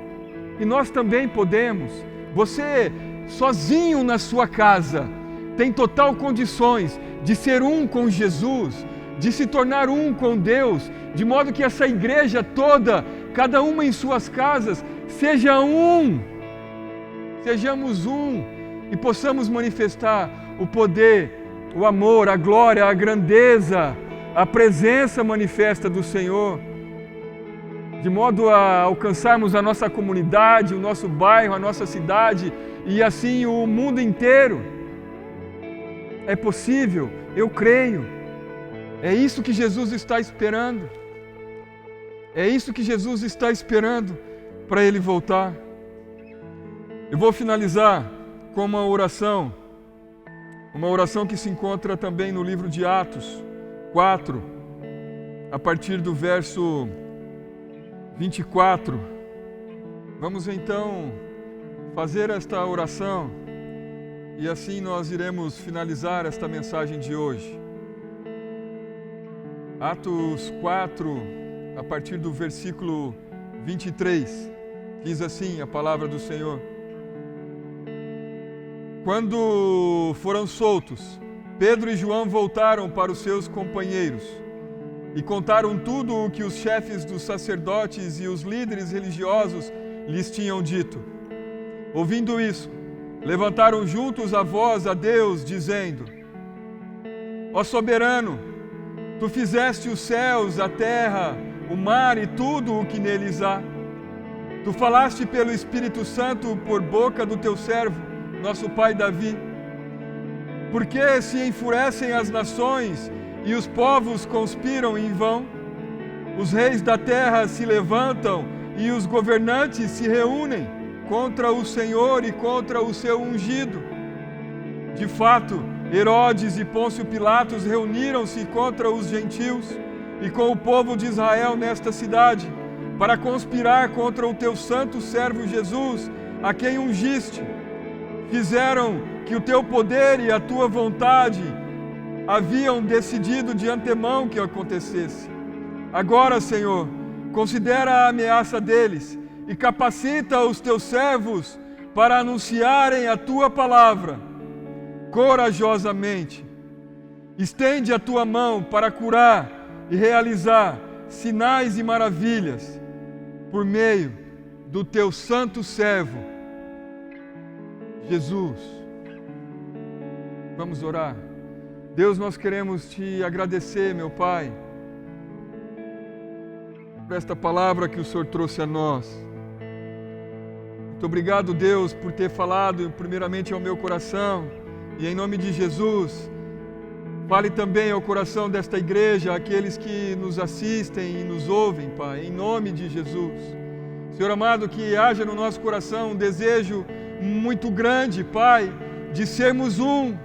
e nós também podemos. Você, sozinho na sua casa, tem total condições de ser um com Jesus, de se tornar um com Deus, de modo que essa igreja toda, cada uma em suas casas, seja um, sejamos um e possamos manifestar o poder, o amor, a glória, a grandeza, a presença manifesta do Senhor, de modo a alcançarmos a nossa comunidade, o nosso bairro, a nossa cidade e assim o mundo inteiro. É possível, eu creio. É isso que Jesus está esperando. É isso que Jesus está esperando para Ele voltar. Eu vou finalizar com uma oração que se encontra também no livro de Atos 4, a partir do verso 24. Vamos então fazer esta oração e assim nós iremos finalizar esta mensagem de hoje. Atos 4, a partir do versículo 23, diz assim a palavra do Senhor: Quando foram soltos, Pedro e João voltaram para os seus companheiros e contaram tudo o que os chefes dos sacerdotes e os líderes religiosos lhes tinham dito. Ouvindo isso, levantaram juntos a voz a Deus, dizendo: Ó soberano, Tu fizeste os céus, a terra, o mar e tudo o que neles há. Tu falaste pelo Espírito Santo por boca do Teu servo, nosso pai Davi. Por que se enfurecem as nações e os povos conspiram em vão? Os reis da terra se levantam e os governantes se reúnem contra o Senhor e contra o seu ungido. De fato, Herodes e Pôncio Pilatos reuniram-se contra os gentios e com o povo de Israel nesta cidade, para conspirar contra o teu santo servo Jesus, a quem ungiste. Fizeram que o teu poder e a tua vontade haviam decidido de antemão que acontecesse. Agora, Senhor, considera a ameaça deles e capacita os teus servos para anunciarem a tua palavra corajosamente. Estende a tua mão para curar e realizar sinais e maravilhas por meio do teu santo servo, Jesus. Vamos orar. Deus, nós queremos te agradecer, meu Pai, por esta palavra que o Senhor trouxe a nós. Muito obrigado, Deus, por ter falado primeiramente ao meu coração. E em nome de Jesus, fale também ao coração desta igreja, aqueles que nos assistem e nos ouvem, Pai, em nome de Jesus. Senhor amado, que haja no nosso coração um desejo muito grande, Pai, de sermos um,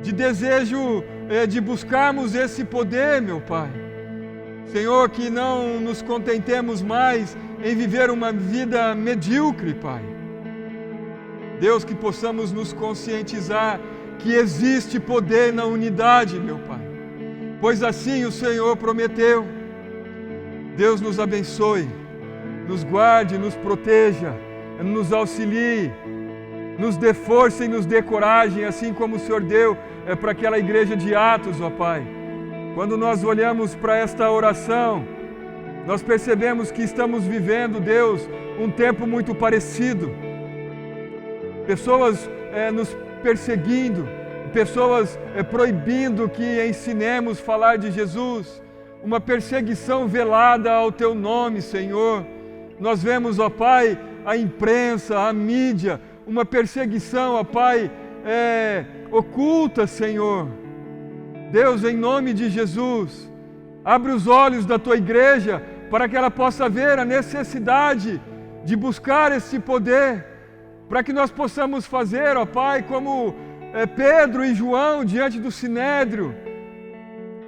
de desejo de buscarmos esse poder, meu Pai. Senhor, que não nos contentemos mais em viver uma vida medíocre, Pai. Deus, que possamos nos conscientizar que existe poder na unidade, meu Pai, pois assim o Senhor prometeu. Deus nos abençoe, nos guarde, nos proteja, nos auxilie, nos dê força e nos dê coragem, assim como o Senhor deu para aquela igreja de Atos, ó Pai. Quando nós olhamos para esta oração, nós percebemos que estamos vivendo, Deus, um tempo muito parecido. Pessoas nos perseguindo, pessoas proibindo que ensinemos falar de Jesus, uma perseguição velada ao Teu nome, Senhor. Nós vemos, ó Pai, a imprensa, a mídia, uma perseguição, ó Pai, oculta, Senhor. Deus, em nome de Jesus, abre os olhos da Tua igreja para que ela possa ver a necessidade de buscar esse poder, para que nós possamos fazer, ó Pai, como Pedro e João diante do Sinédrio,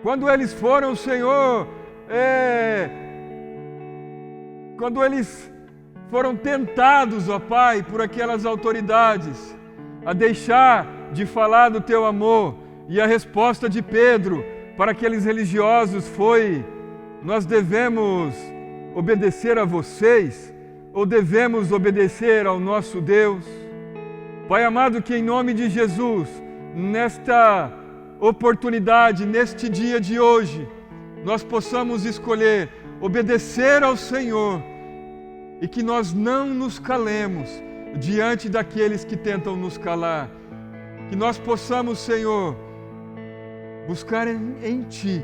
quando eles foram, Senhor, quando eles foram tentados, ó Pai, por aquelas autoridades, a deixar de falar do Teu amor, e a resposta de Pedro para aqueles religiosos foi: nós devemos obedecer a vocês ou devemos obedecer ao nosso Deus? Pai amado, que em nome de Jesus, nesta oportunidade, neste dia de hoje, nós possamos escolher obedecer ao Senhor e que nós não nos calemos diante daqueles que tentam nos calar. Que nós possamos, Senhor, buscar em Ti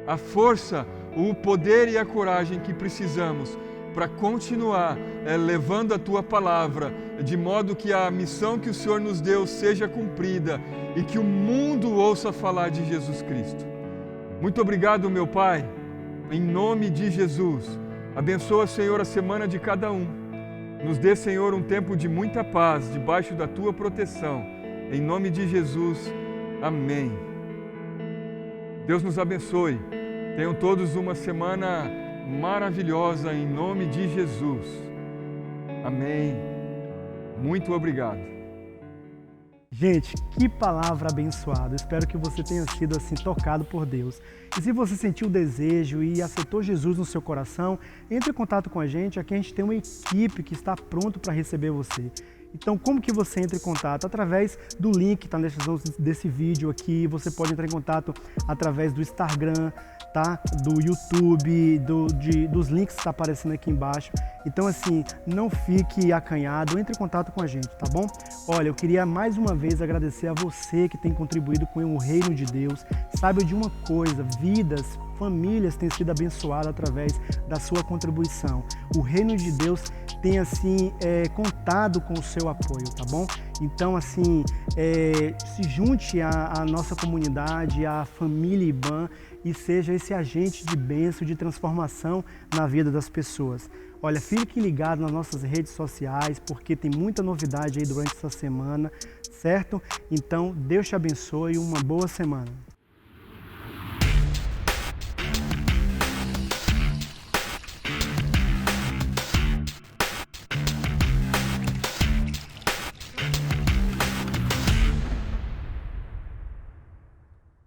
a força, o poder e a coragem que precisamos para continuar levando a Tua palavra, de modo que a missão que o Senhor nos deu seja cumprida e que o mundo ouça falar de Jesus Cristo. Muito obrigado, meu Pai, em nome de Jesus. Abençoa, Senhor, a semana de cada um. Nos dê, Senhor, um tempo de muita paz, debaixo da Tua proteção. Em nome de Jesus, amém. Deus nos abençoe. Tenham todos uma semana maravilhosa em nome de Jesus. Amém. Muito obrigado. Gente, que palavra abençoada. Espero que você tenha sido assim tocado por Deus. E se você sentiu o desejo e aceitou Jesus no seu coração, entre em contato com a gente. Aqui a gente tem uma equipe que está pronto para receber você. Então, como que você entra em contato? Através do link que está na descrição desse vídeo aqui. Você pode entrar em contato através do Instagram, tá? Do YouTube, dos links que está aparecendo aqui embaixo. Então, assim, não fique acanhado, entre em contato com a gente, tá bom? Olha, eu queria mais uma vez agradecer a você que tem contribuído com o reino de Deus. Saiba de uma coisa, vidas, famílias têm sido abençoadas através da sua contribuição. O reino de Deus tem, assim, contado com o seu apoio, tá bom? Então, assim, se junte à nossa comunidade, à família IBAN, e seja esse agente de bênção, de transformação na vida das pessoas. Olha, fique ligado nas nossas redes sociais, porque tem muita novidade aí durante essa semana, certo? Então, Deus te abençoe e uma boa semana.